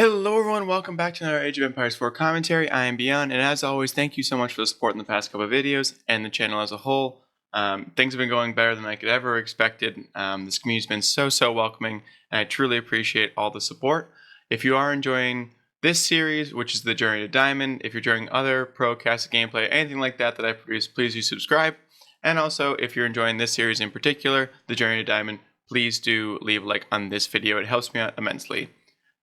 Hello everyone, welcome back to another Age of Empires 4 commentary. I am Beyond, and as always, thank you so much for the support in the past couple of videos and the channel as a whole. Things have been going better than I could ever expected. This community's been so welcoming, and I truly appreciate all the support. If you are enjoying this series, which is the Journey to Diamond, if you're enjoying other pro-cast gameplay, anything like that I produce, please do subscribe. And also, if you're enjoying this series in particular, the Journey to Diamond, please do leave a like on this video. It helps me out immensely.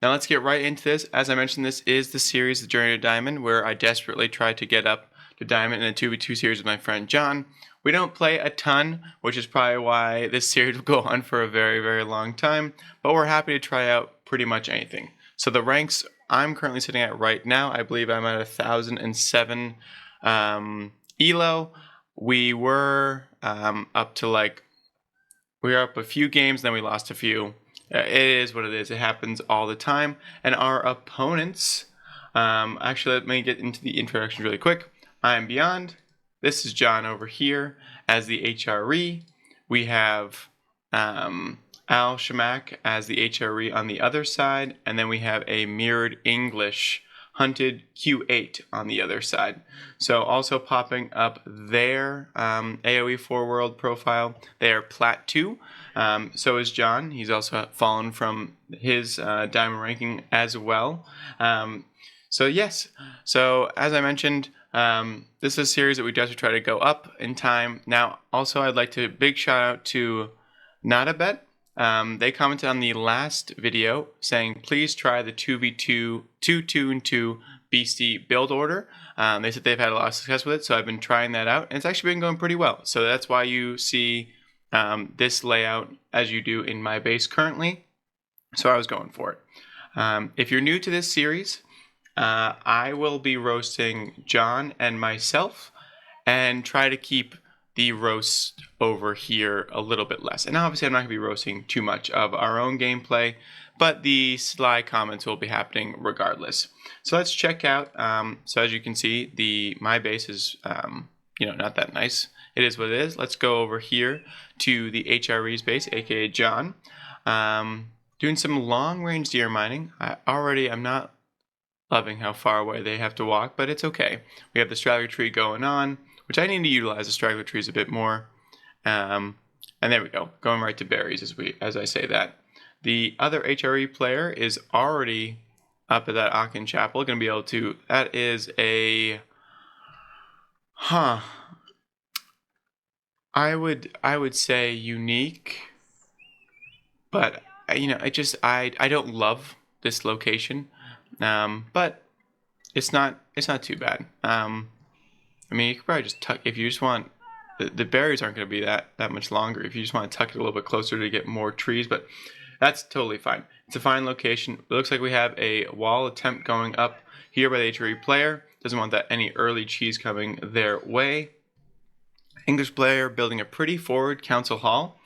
Now let's get right into this. As I mentioned, this is the series, The Journey to Diamond, where I desperately try to get up to Diamond in a 2v2 series with my friend John. We don't play a ton, which is probably why this series will go on for a very long time, but we're happy to try out pretty much anything. So the ranks I'm currently sitting at right now, I believe I'm at 1007 elo. We were up to we were up a few games, then we lost a few. It is what it is. It happens all the time. And our opponents, actually, let me get into the introduction really quick. I am Beyond. This is John over here as the HRE. We have Al Shamak as the HRE on the other side. And then we have a Mirrored English Hunted Q8 on the other side. So also popping up their AoE 4 world profile, they are Plat 2. So is John. He's also fallen from his diamond ranking as well. So yes, so as I mentioned, this is a series that we just try to go up in time. Now also I'd like to big shout out to Nadabet. They commented on the last video saying, please try the 2v2, 2-2-2 Beastie build order. They said they've had a lot of success with it, so I've been trying that out, and it's actually been going pretty well. So that's why you see this layout as you do in my base currently. So I was going for it. If you're new to this series, I will be roasting John and myself and try to keep the roast over here a little bit less. And obviously I'm not going to be roasting too much of our own gameplay, but the sly comments will be happening regardless. So let's check out, so as you can see, my base is, not that nice. It is what it is. Let's go over here to the HRE's base, aka John. Doing some long-range deer mining. I'm not loving how far away they have to walk, but it's okay. We have the strategy tree going on, which I need to utilize the straggler trees a bit more. And there we go, going right to berries as I say that. The other HRE player is already up at that Aachen Chapel, going to be able to, that is a, I would say unique, but I don't love this location, but it's not too bad. I mean, you could probably just tuck, if you just want, the berries aren't going to be that much longer if you just want to tuck it a little bit closer to get more trees, but that's totally fine. It's a fine location. It looks like we have a wall attempt going up here by the HRE player. Doesn't want that any early cheese coming their way. English player building a pretty forward council hall.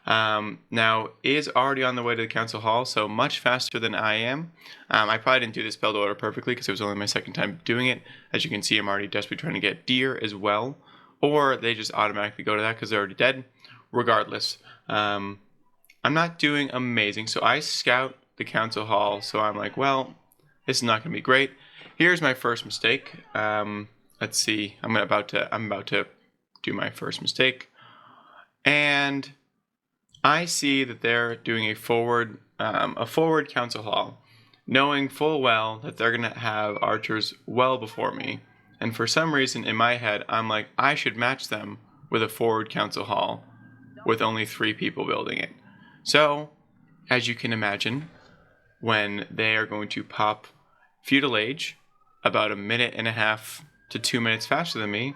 Now is already on the way to the council hall, so much faster than I am. I probably didn't do this build order perfectly because it was only my second time doing it. As you can see, I'm already desperately trying to get deer as well, or they just automatically go to that because they're already dead. Regardless, I'm not doing amazing, so I scout the council hall, so I'm like, well, this is not going to be great. Here's my first mistake. Let's see, I'm about to do my first mistake, and I see that they're doing a forward council hall, knowing full well that they're going to have archers well before me. And for some reason in my head, I'm like, I should match them with a forward council hall with only 3 people building it. So, as you can imagine, when they are going to pop Feudal Age about 1.5 to 2 minutes faster than me,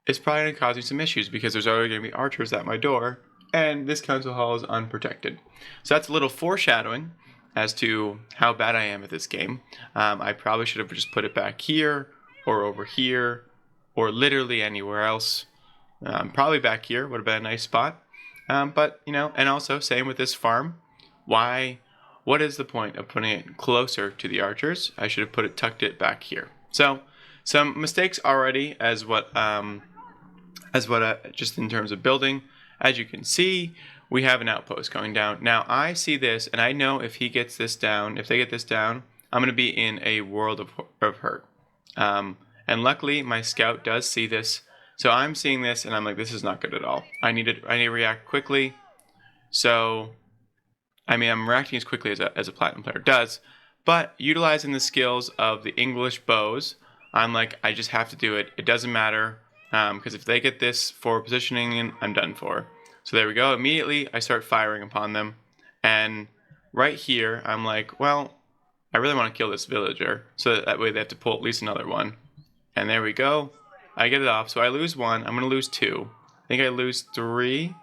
it's probably going to cause me some issues because there's already going to be archers at my door, and this council hall is unprotected. So that's a little foreshadowing as to how bad I am at this game. I probably should have just put it back here, or over here, or literally anywhere else. Probably back here would have been a nice spot. But, and also, same with this farm. What is the point of putting it closer to the archers? I should have tucked it back here. So, some mistakes already just in terms of building. As you can see, we have an outpost going down. Now I see this, and I know if he gets this down, if they get this down, I'm going to be in a world of hurt. And luckily, my scout does see this. So I'm seeing this, and I'm like, this is not good at all. I need to react quickly. So, I mean, I'm reacting as quickly as a platinum player does. But utilizing the skills of the English bows, I'm like, I just have to do it. It doesn't matter. Because if they get this forward positioning, I'm done for. So there we go. Immediately, I start firing upon them. And right here, I'm like, well, I really want to kill this villager. So that way they have to pull at least another one. And there we go. I get it off. So I lose one. I'm going to lose two. I think I lose three.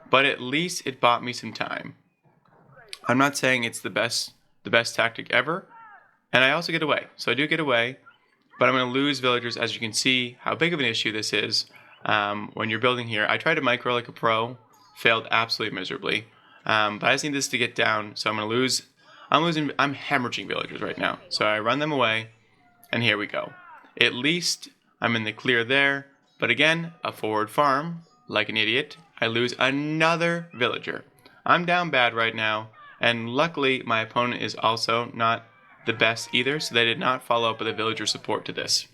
But at least it bought me some time. I'm not saying it's the best tactic ever. And I also get away. So I do get away. But I'm going to lose villagers. As you can see how big of an issue this is when you're building here. I tried to micro like a pro. Failed absolutely miserably. But I just need this to get down. So I'm going to lose. I'm hemorrhaging villagers right now. So I run them away. And here we go. At least I'm in the clear there. But again, a forward farm. Like an idiot. I lose another villager. I'm down bad right now. And luckily, my opponent is also not the best either. So they did not follow up with a villager support to this.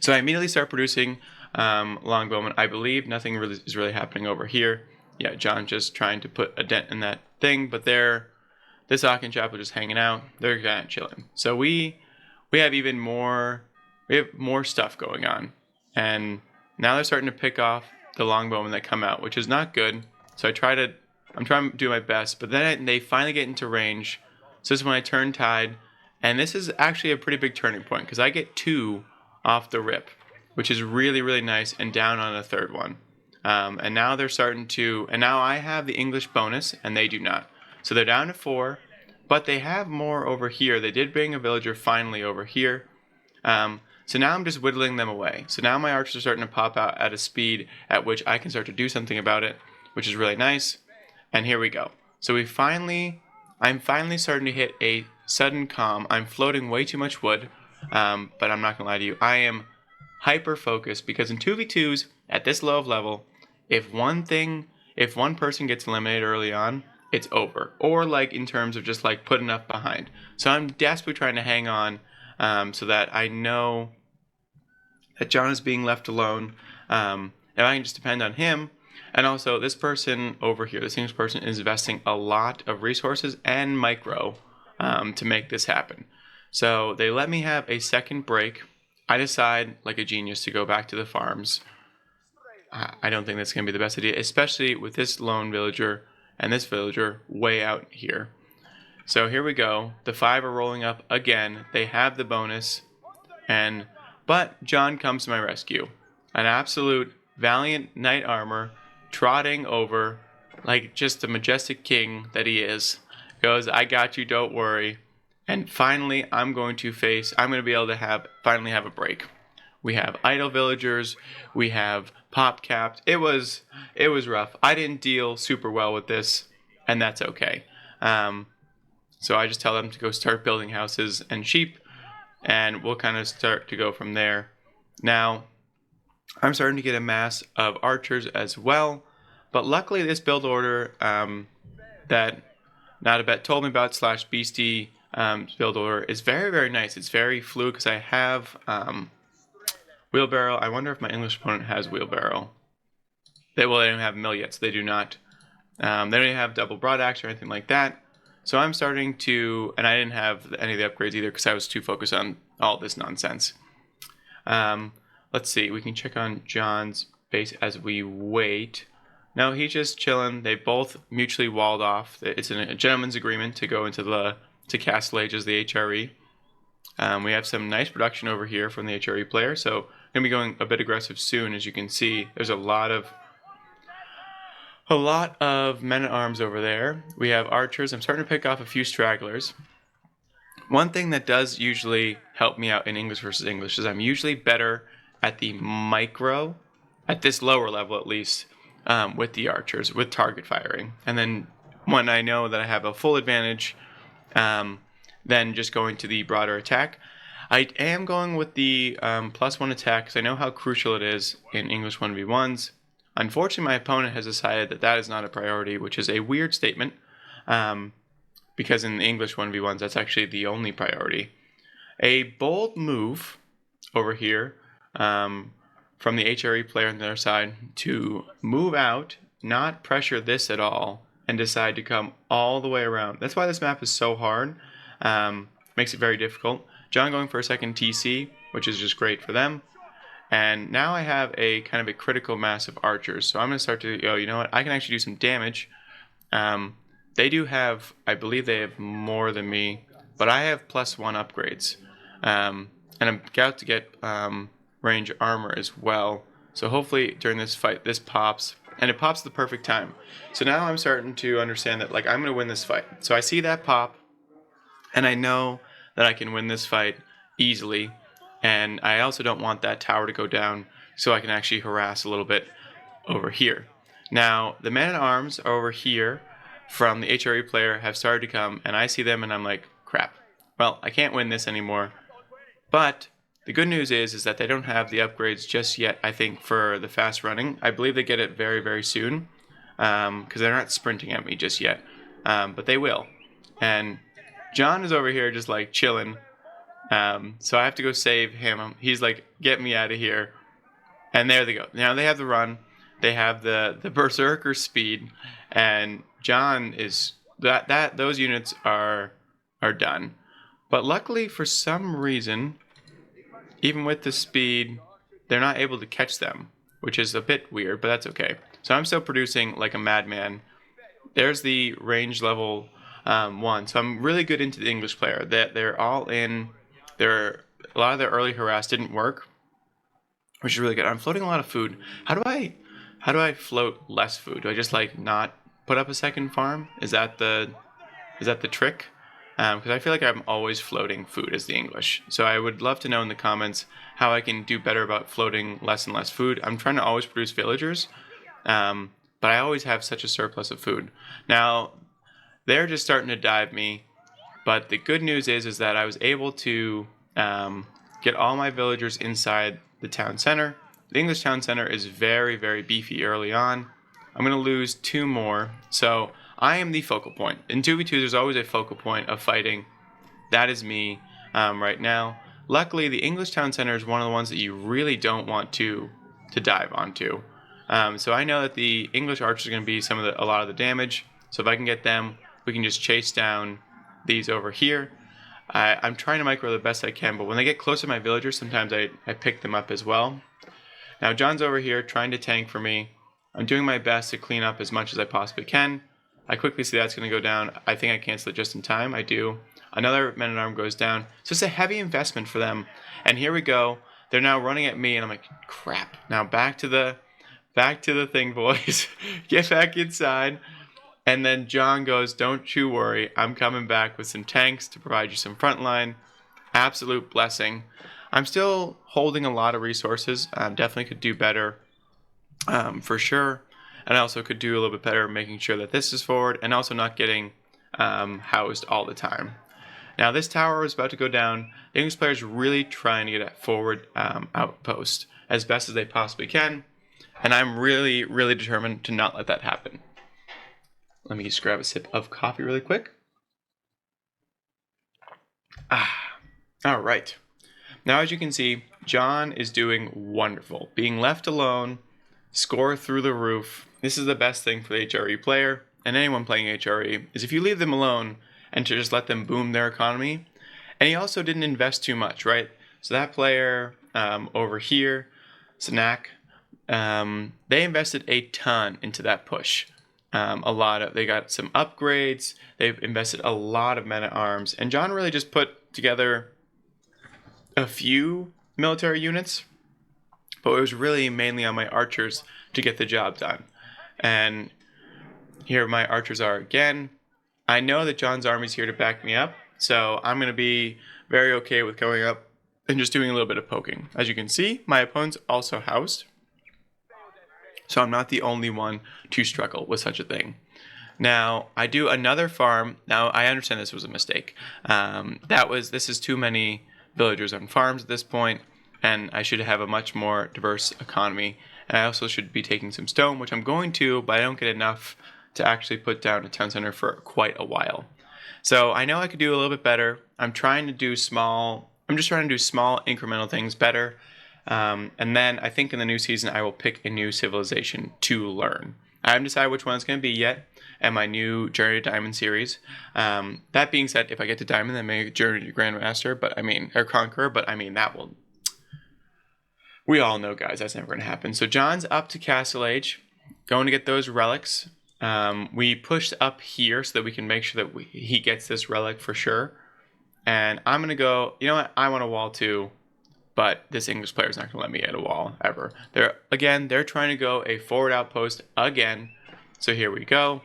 So I immediately start producing longbowmen. I believe nothing really is really happening over here. Yeah, John's just trying to put a dent in that thing. But this Aachen chap is just hanging out. They're kind of chilling. So we have even more. We have more stuff going on. And now they're starting to pick off the longbowmen that come out, which is not good. So I'm trying to do my best, but then they finally get into range. So this is when I turn tide, and this is actually a pretty big turning point because I get 2 off the rip, which is really, really nice, and down on a third one. And now they're starting to, and now I have the English bonus, and they do not. So they're down to 4, but they have more over here. They did bring a villager finally over here. So now I'm just whittling them away. So now my archers are starting to pop out at a speed at which I can start to do something about it, which is really nice. And here we go. So I'm finally starting to hit a sudden calm. I'm floating way too much wood, but I'm not going to lie to you. I am hyper focused because in 2v2s at this low of level, if one person gets eliminated early on, it's over. Or like in terms of just like put enough behind. So I'm desperately trying to hang on so that I know that John is being left alone. And I can just depend on him. And also this person over here, this English person, is investing a lot of resources and micro to make this happen. So they let me have a second break. I decide, like a genius, to go back to the farms. I don't think that's going to be the best idea, especially with this lone villager and this villager way out here. So here we go. The 5 are rolling up again. They have the bonus. But John comes to my rescue. An absolute valiant knight armor trotting over like just the majestic king that he is. Goes, I got you, don't worry. And finally, I'm going to be able to finally have a break. We have idle villagers. We have pop capped. It was rough. I didn't deal super well with this, and that's okay. So I just tell them to go start building houses and sheep, and we'll kind of start to go from there. Now, I'm starting to get a mass of archers as well, but luckily this build order that NotAbet told me about / Beastie build order is very, very nice. It's very fluid because I have wheelbarrow. I wonder if my English opponent has wheelbarrow. They don't have mill yet, so they do not. They don't even have double broad axe or anything like that. So I'm starting to, and I didn't have any of the upgrades either because I was too focused on all this nonsense. Let's see, we can check on John's base as we wait. No, he's just chilling. They both mutually walled off. It's a gentleman's agreement to go into to Castle Ages, the HRE. We have some nice production over here from the HRE player, so I'm going to be going a bit aggressive soon. As you can see, there's a lot of men-at-arms over there. We have archers. I'm starting to pick off a few stragglers. One thing that does usually help me out in English versus English is I'm usually better at the micro, at this lower level at least, with the archers, with target firing. And then when I know that I have a full advantage, then just going to the broader attack. I am going with the +1 attack because I know how crucial it is in English 1v1s. Unfortunately, my opponent has decided that that is not a priority, which is a weird statement, because in the English 1v1s, that's actually the only priority. A bold move over here from the HRE player on their side to move out, not pressure this at all, and decide to come all the way around. That's why this map is so hard. Makes it very difficult. John going for a second TC, which is just great for them. And now I have a kind of a critical mass of archers. So I'm going to start to, you know what, I can actually do some damage. They do have, I believe they have more than me, but I have +1 upgrades. And I'm about to get range armor as well. So hopefully during this fight, this pops. And it pops at the perfect time. So now I'm starting to understand that, like, I'm going to win this fight. So I see that pop, and I know that I can win this fight easily. And I also don't want that tower to go down, so I can actually harass a little bit over here. Now, the men-at-arms over here from the HRE player have started to come, and I see them, and I'm like, crap. Well, I can't win this anymore. But the good news is that they don't have the upgrades just yet, I think, for the fast running. I believe they get it very, very soon, because they're not sprinting at me just yet. But they will. And John is over here just like chilling. So I have to go save him. He's like, get me out of here. And there they go. Now they have the run. They have the berserker speed. And John is those units are done. But luckily, for some reason, even with the speed, they're not able to catch them, which is a bit weird, but that's okay. So I'm still producing like a madman. There's the range level 1. So I'm really good into the English player. They're all in. A lot of their early harass didn't work, which is really good. I'm floating a lot of food. How do I float less food? Do I just like not put up a second farm? Is that the trick? Because I feel like I'm always floating food as the English. So I would love to know in the comments how I can do better about floating less and less food. I'm trying to always produce villagers, but I always have such a surplus of food. Now, they're just starting to dive me, but the good news is that I was able to get all my villagers inside the town center. The English town center is very, very beefy early on. I'm going to lose 2 more, so I am the focal point. In 2v2, there's always a focal point of fighting. That is me right now. Luckily, the English town center is one of the ones that you really don't want to dive onto. So I know that the English archers are going to be a lot of the damage. So if I can get them, we can just chase down these over here. I'm trying to micro the best I can, but when they get close to my villagers, sometimes I pick them up as well. Now John's over here trying to tank for me. I'm doing my best to clean up as much as I possibly can. I quickly see that's going to go down. I think I cancel it just in time. I do. Another men-at-arm goes down. So it's a heavy investment for them. And here we go. They're now running at me, and I'm like, crap. Now back to the thing, boys. Get back inside. And then John goes, don't you worry. I'm coming back with some tanks to provide you some frontline. Absolute blessing. I'm still holding a lot of resources. Definitely could do better, for sure. And I also could do a little bit better making sure that this is forward and also not getting housed all the time. Now this tower is about to go down. The English player is really trying to get a forward outpost as best as they possibly can. And I'm really, really determined to not let that happen. Let me just grab a sip of coffee really quick. All right. Now as you can see, John is doing wonderful. Being left alone, score through the roof. This is the best thing for the HRE player and anyone playing HRE, is if you leave them alone and to just let them boom their economy. And he also didn't invest too much, right? So that player over here, Snack, they invested a ton into that push. They got some upgrades. They've invested a lot of men-at-arms. And John really just put together a few military units, but it was really mainly on my archers to get the job done. And here my archers are again. I know that John's army's here to back me up, so I'm going to be very okay with going up and just doing a little bit of poking. As you can see, my opponent's also housed, so I'm not the only one to struggle with such a thing. Now, I do another farm. Now, I understand this was a mistake. This is too many villagers on farms at this point, and I should have a much more diverse economy. And I also should be taking some stone, which I'm going to, but I don't get enough to actually put down a town center for quite a while. So I know I could do a little bit better. I'm just trying to do small incremental things better. And then I think in the new season, I will pick a new civilization to learn. I haven't decided which one it's going to be yet, and my new Journey to Diamond series. That being said, if I get to Diamond, then maybe Journey to Grandmaster, or Conqueror, but I mean, that will... We all know, guys, that's never going to happen. So John's up to Castle Age, going to get those relics. We pushed up here so that we can make sure that he gets this relic for sure. And I'm going to go, you know what, I want a wall too, but this English player is not going to let me get a wall ever. They're trying to go a forward outpost again. So here we go.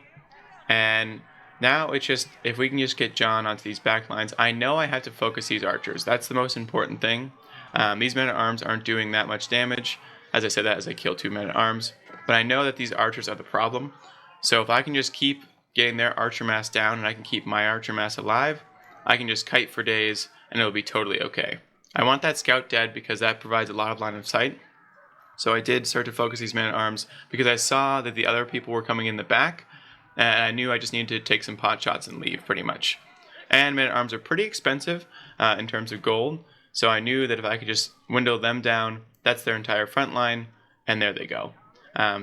And now it's just, if we can just get John onto these back lines, I know I have to focus these archers. That's the most important thing. These men-at-arms aren't doing that much damage. As I said that as I kill 2 men-at-arms. But I know that these archers are the problem. So if I can just keep getting their archer mass down and I can keep my archer mass alive, I can just kite for days and it'll be totally okay. I want that scout dead because that provides a lot of line of sight. So I did start to focus these men-at-arms because I saw that the other people were coming in the back, and I knew I just needed to take some pot shots and leave pretty much. And men-at-arms are pretty expensive in terms of gold, so I knew that if I could just window them down, that's their entire front line, and there they go.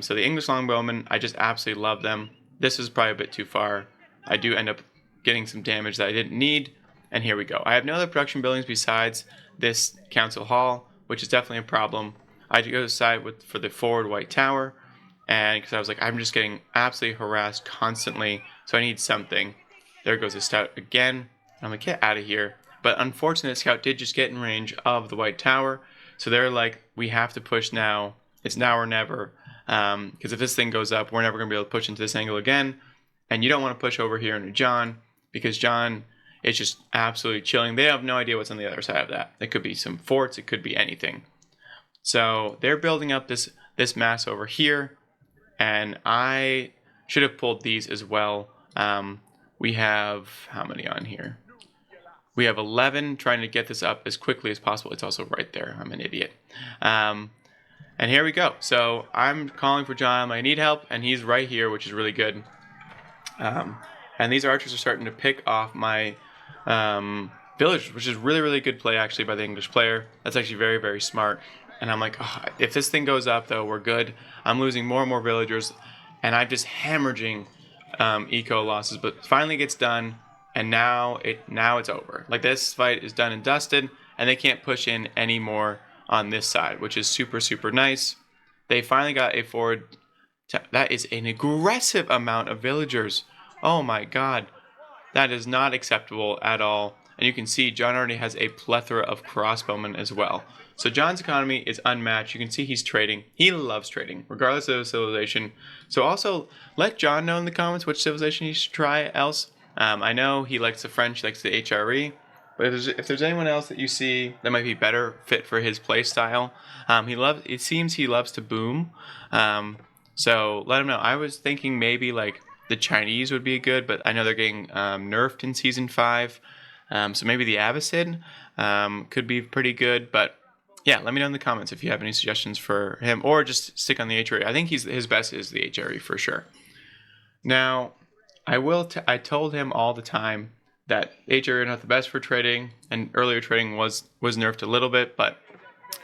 So the English longbowmen, I just absolutely love them. This is probably a bit too far. I do end up getting some damage that I didn't need, and here we go. I have no other production buildings besides this council hall, which is definitely a problem. I had to go to side for the forward white tower, and because I was like, I'm just getting absolutely harassed constantly, so I need something. There goes the scout again. I'm like, get out of here. But unfortunately, the scout did just get in range of the white tower, so they're like, we have to push now. It's now or never, because if this thing goes up, we're never going to be able to push into this angle again, and you don't want to push over here into John, because John is just absolutely chilling. They have no idea what's on the other side of that. It could be some forts, it could be anything. So they're building up this mass over here, and I should have pulled these as well. We have, how many on here? We have 11, trying to get this up as quickly as possible. It's also right there. I'm an idiot. And here we go. So I'm calling for John. I need help, and he's right here, which is really good. And these archers are starting to pick off my villagers, which is really, really good play, actually, by the English player. That's actually very, very smart. And I'm like, oh, if this thing goes up, though, we're good. I'm losing more and more villagers, and I'm just hemorrhaging eco losses. But finally gets done, and now it's over. Like, this fight is done and dusted, and they can't push in anymore on this side, which is super, super nice. They finally got a forward. That is an aggressive amount of villagers. Oh my god. That is not acceptable at all. And you can see John already has a plethora of crossbowmen as well. So John's economy is unmatched. You can see he's trading. He loves trading, regardless of civilization. So also, let John know in the comments which civilization he should try else. I know he likes the French, he likes the HRE. But if there's anyone else that you see that might be better fit for his play style, it seems he loves to boom. So let him know. I was thinking maybe like the Chinese would be good, but I know they're getting nerfed in Season 5. So maybe the Abbasid could be pretty good. But yeah, let me know in the comments if you have any suggestions for him, or just stick on the HRE. I think his best is the HRE for sure. Now, I told him all the time that HRE are not the best for trading, and earlier trading was nerfed a little bit, but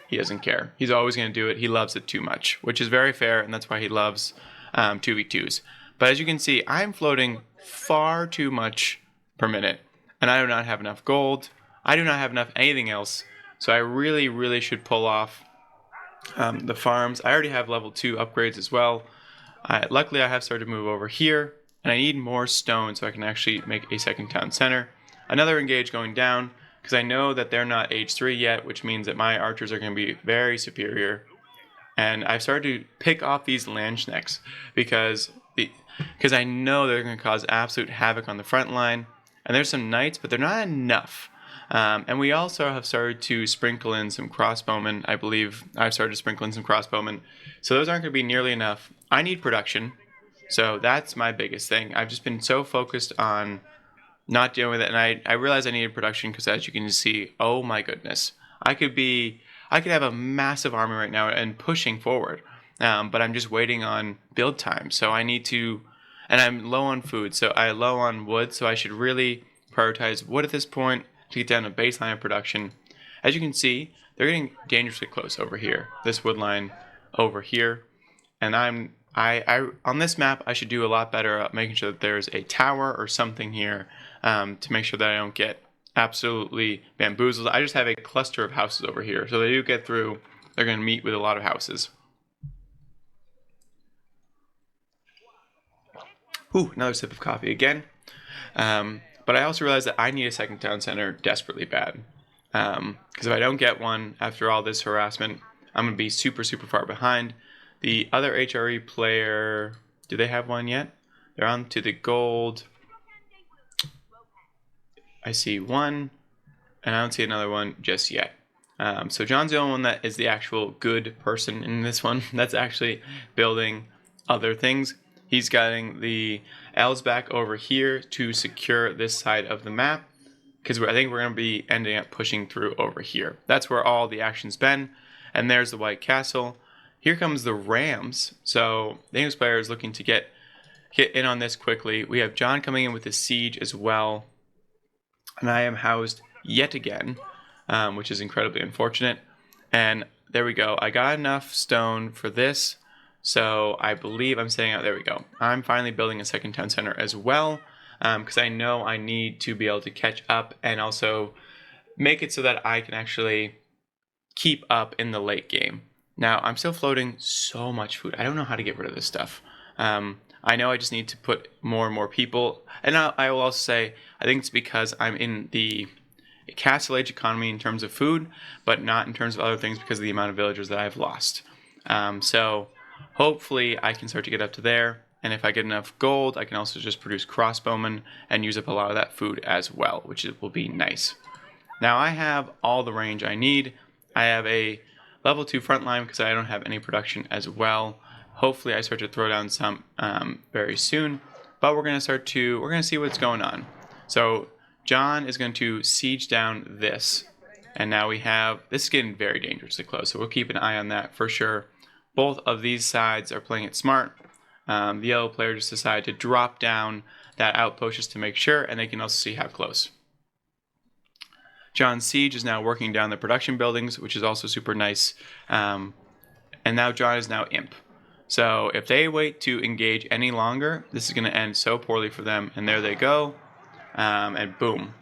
he doesn't care. He's always going to do it. He loves it too much, which is very fair, and that's why he loves 2v2s. But as you can see, I'm floating far too much per minute, and I do not have enough gold. I do not have enough anything else, so I really, really should pull off the farms. I already have level 2 upgrades as well. Luckily, I have started to move over here, and I need more stone so I can actually make a second town center. Another engage going down, because I know that they're not age 3 yet, which means that my archers are going to be very superior. And I've started to pick off these Landsknechts because I know they're going to cause absolute havoc on the front line. And there's some knights, but they're not enough. And we also have started to sprinkle in some crossbowmen. I believe I've started to sprinkle in some crossbowmen. So those aren't going to be nearly enough. I need production. So that's my biggest thing. I've just been so focused on not dealing with it. And I realized I needed production because, as you can see, oh my goodness. I could have a massive army right now and pushing forward. but I'm just waiting on build time. So I need to, and I'm low on food, so I'm low on wood, so I should really prioritize wood at this point to get down to baseline of production. As you can see, they're getting dangerously close over here, this wood line over here, and I on this map I should do a lot better at making sure that there's a tower or something here to make sure that I don't get absolutely bamboozled. I just have a cluster of houses over here, so they do get through. They're going to meet with a lot of houses. Ooh, another sip of coffee again. But I also realized that I need a second town center desperately bad. Because if I don't get one after all this harassment, I'm going to be super, super far behind. The other HRE player, do they have one yet? They're on to the gold. I see one, and I don't see another one just yet. So John's the only one that is the actual good person in this one that's actually building other things. He's getting the L's back over here to secure this side of the map, because I think we're going to be ending up pushing through over here. That's where all the action's been, and there's the White Castle. Here comes the Rams, so the English player is looking to get in on this quickly. We have John coming in with the siege as well, and I am housed yet again, which is incredibly unfortunate. And there we go. I got enough stone for this. So I believe I'm saying out, there we go. I'm finally building a second town center as well, because I know I need to be able to catch up and also make it so that I can actually keep up in the late game. Now, I'm still floating so much food. I don't know how to get rid of this stuff. I know I just need to put more and more people. And I will also say, I think it's because I'm in the Castle Age economy in terms of food, but not in terms of other things because of the amount of villagers that I've lost. So hopefully I can start to get up to there, and if I get enough gold, I can also just produce crossbowmen and use up a lot of that food as well, which will be nice. Now I have all the range I need. I have a level 2 front line because I don't have any production as well. Hopefully I start to throw down some very soon, but we're going to see what's going on. So John is going to siege down this, and now this is getting very dangerously close, so we'll keep an eye on that for sure. Both of these sides are playing it smart. The yellow player just decided to drop down that outpost just to make sure, and they can also see how close. John's siege is now working down the production buildings, which is also super nice. And now John is now imp. So if they wait to engage any longer, this is going to end so poorly for them. And there they go. And boom.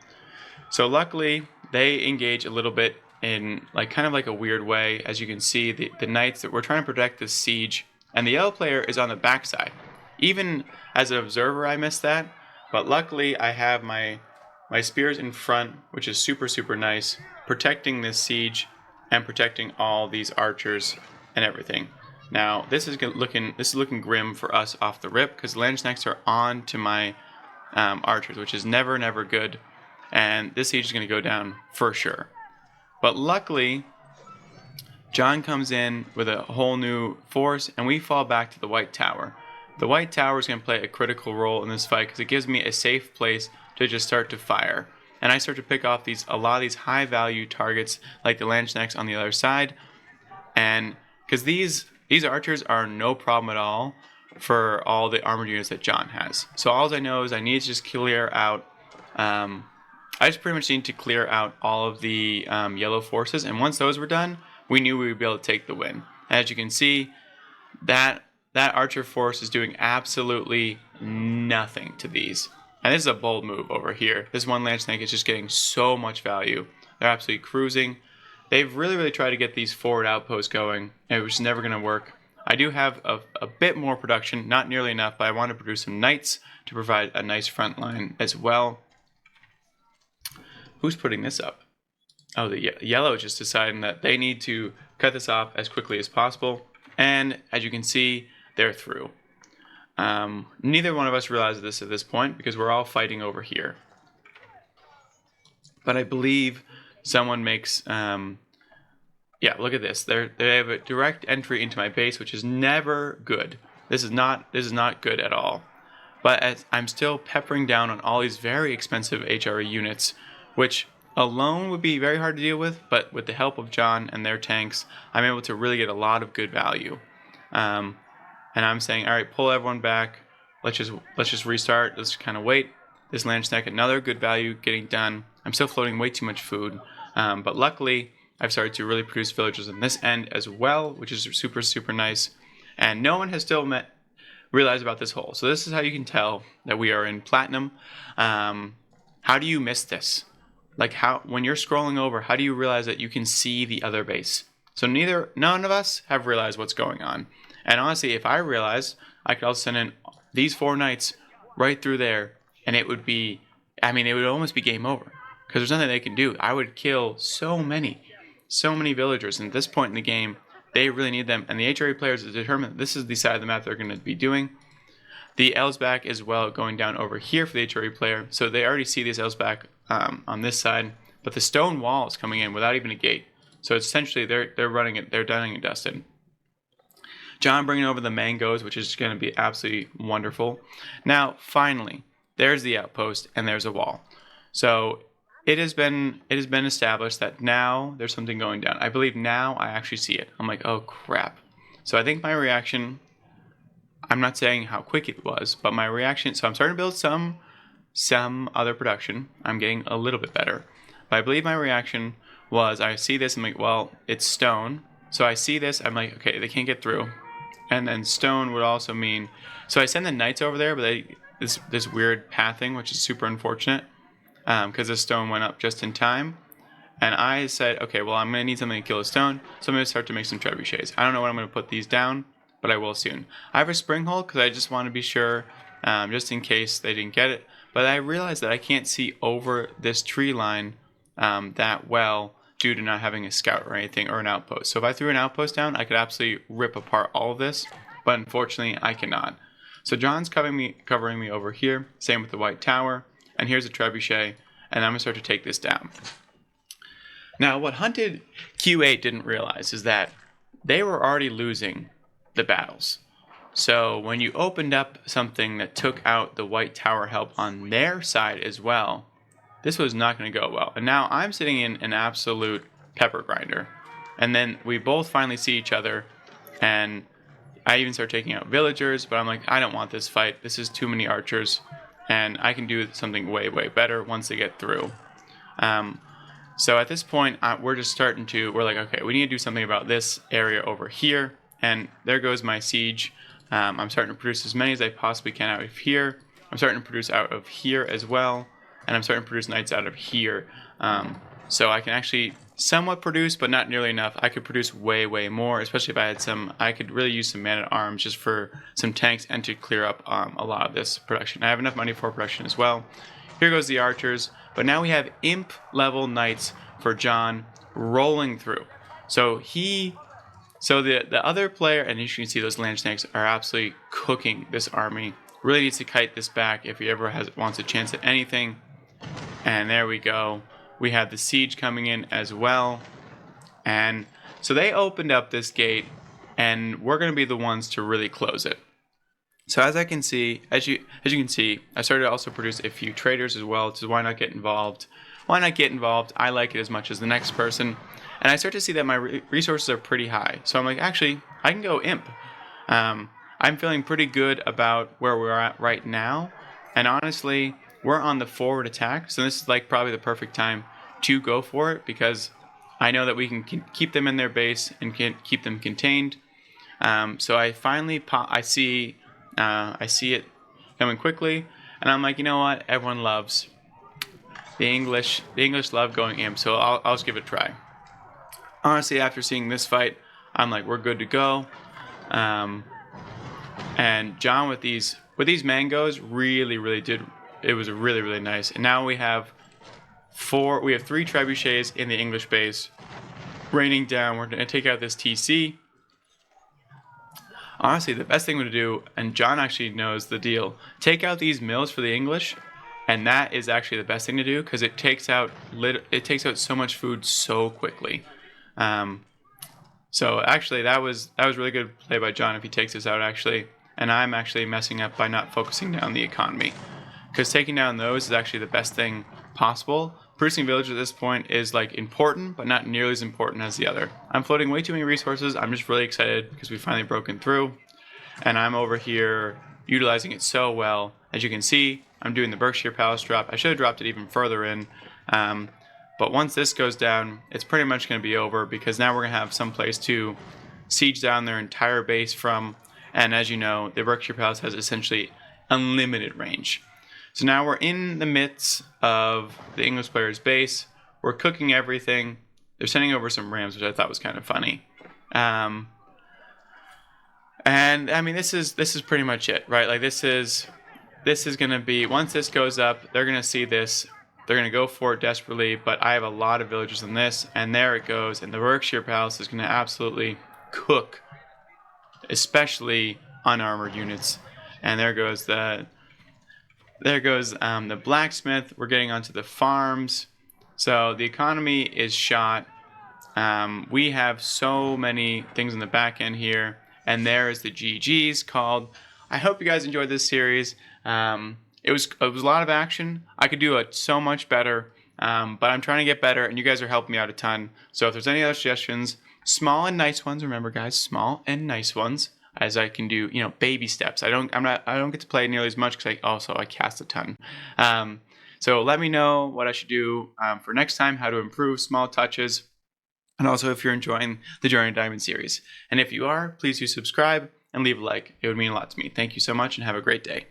So luckily, they engage a little bit in kind of like a weird way. As you can see, the knights that we're trying to protect this siege, and the yellow player is on the backside. Even as an observer, I missed that, but luckily I have my spears in front, which is super, super nice, protecting this siege and protecting all these archers and everything. Now this is looking grim for us off the rip, because the Landsknechts are on to my archers, which is never good, and this siege is going to go down for sure. But luckily, John comes in with a whole new force, and we fall back to the White Tower. The White Tower is going to play a critical role in this fight because it gives me a safe place to just start to fire. And I start to pick off a lot of these high-value targets, like the Landsknechts on the other side. And because these archers are no problem at all for all the armored units that John has. So all I know is I need to just clear out... I just pretty much need to clear out all of the yellow forces, and once those were done, we knew we would be able to take the win. As you can see, that archer force is doing absolutely nothing to these. And this is a bold move over here. This one Landsknecht is just getting so much value. They're absolutely cruising. They've really tried to get these forward outposts going, and it was never going to work. I do have a bit more production, not nearly enough, but I want to produce some knights to provide a nice front line as well. Who's putting this up? Oh, the yellow is just deciding that they need to cut this off as quickly as possible. And as you can see, they're through. Neither one of us realized this at this point because we're all fighting over here. But I believe someone makes... yeah, look at this. They have a direct entry into my base, which is never good. This is not good at all. But as I'm still peppering down on all these very expensive HRE units, which alone would be very hard to deal with, but with the help of John and their tanks, I'm able to really get a lot of good value. And I'm saying, all right, pull everyone back. Let's just restart. Let's kind of wait. This land snack, another good value getting done. I'm still floating way too much food, but luckily I've started to really produce villagers on this end as well, which is super, super nice. And no one has still realized about this hole. So this is how you can tell that we are in platinum. How do you miss this? Like when you're scrolling over, how do you realize that you can see the other base? So none of us have realized what's going on. And honestly, if I realized, I could also send in these 4 knights right through there, and it would almost be game over, because there's nothing they can do. I would kill so many villagers, and at this point in the game, they really need them, and the HRE players have determined that this is the side of the map they're going to be doing. The Elsback as well going down over here for the HRE player, so they already see these Elsback on this side, but the stone wall is coming in without even a gate. So essentially, they're running it. They're done and dusted. John bringing over the mangoes, which is going to be absolutely wonderful. Now, finally, there's the outpost and there's a wall. So it has been established that now there's something going down. I believe now I actually see it. I'm like, oh crap. So I think my reaction, I'm not saying how quick it was, but my reaction, so I'm starting to build some other production. I'm getting a little bit better. But I believe my reaction was, I see this, I'm like, well, it's stone. So I see this, I'm like, okay, they can't get through. And then stone would also mean, so I send the knights over there, but this weird pathing, which is super unfortunate, because the stone went up just in time. And I said, okay, well, I'm going to need something to kill a stone, so I'm going to start to make some trebuchets. I don't know when I'm going to put these down, but I will soon. I have a spring hole because I just want to be sure, just in case they didn't get it. But I realized that I can't see over this tree line that well, due to not having a scout or anything or an outpost. So if I threw an outpost down, I could absolutely rip apart all of this, but unfortunately I cannot. So John's covering me over here, same with the white tower, and here's a trebuchet, and I'm going to start to take this down. Now what Hunted Q8 didn't realize is that they were already losing the battles. So when you opened up something that took out the white tower help on their side as well, this was not going to go well. And now I'm sitting in an absolute pepper grinder. And then we both finally see each other. And I even start taking out villagers. But I'm like, I don't want this fight. This is too many archers. And I can do something way, way better once they get through. So at this point, we're like, okay, we need to do something about this area over here. And there goes my siege. I'm starting to produce as many as I possibly can out of here. I'm starting to produce out of here as well. And I'm starting to produce knights out of here. So I can actually somewhat produce, but not nearly enough. I could produce way, way more, especially if I had I could really use some man-at-arms just for some tanks and to clear up a lot of this production. I have enough money for production as well. Here goes the archers. But now we have imp level knights for John rolling through. So the other player, and as you can see, those land snakes are absolutely cooking this army. Really needs to kite this back if he ever wants a chance at anything. And there we go. We have the siege coming in as well. And so they opened up this gate, and we're going to be the ones to really close it. So as you can see, I started to also produce a few traders as well. So why not get involved? Why not get involved? I like it as much as the next person. And I start to see that my resources are pretty high. So I'm like, actually, I can go imp. I'm feeling pretty good about where we're at right now. And honestly, we're on the forward attack. So this is like probably the perfect time to go for it, because I know that we can keep them in their base and can keep them contained. So I finally I see it coming quickly, and I'm like, you know what? Everyone loves the English. The English love going imp, so I'll just give it a try. Honestly, after seeing this fight, I'm like, we're good to go. And John with these mangoes really did. It was really, really nice. And now we have 3 trebuchets in the English base raining down. We're going to take out this TC. Honestly, the best thing to do, and John actually knows the deal, take out these mills for the English, and that is actually the best thing to do, because it takes out so much food so quickly. So actually, that was really good play by John if he takes this out actually, and I'm actually messing up by not focusing down the economy, because taking down those is actually the best thing possible producing village at this point is like important, but not nearly as important as the other. I'm floating way too many resources. I'm just really excited because we've finally broken through, and I'm over here utilizing it so well. As you can see, I'm doing the Berkshire Palace drop. I should have dropped it even further in, but once this goes down, it's pretty much going to be over because now we're going to have some place to siege down their entire base from. And as you know, the Berkshire Palace has essentially unlimited range. So now we're in the midst of the English player's base. We're cooking everything. They're sending over some rams, which I thought was kind of funny. And I mean, this is pretty much it, right? Like this is going to be, once this goes up, they're going to see this. They're going to go for it desperately, but I have a lot of villagers in this, and there it goes. And the Berkshire Palace is going to absolutely cook, especially unarmored units. And there goes the blacksmith. We're getting onto the farms. So the economy is shot. We have so many things in the back end here. And there is the GGs called. I hope you guys enjoyed this series. It was a lot of action. I could do it so much better, but I'm trying to get better, and you guys are helping me out a ton. So if there's any other suggestions, small and nice ones, remember guys, small and nice ones, as I can do, baby steps. I don't get to play nearly as much because I cast a ton. So let me know what I should do for next time, how to improve small touches, and also if you're enjoying the Journey to Diamond series. And if you are, please do subscribe and leave a like. It would mean a lot to me. Thank you so much and have a great day.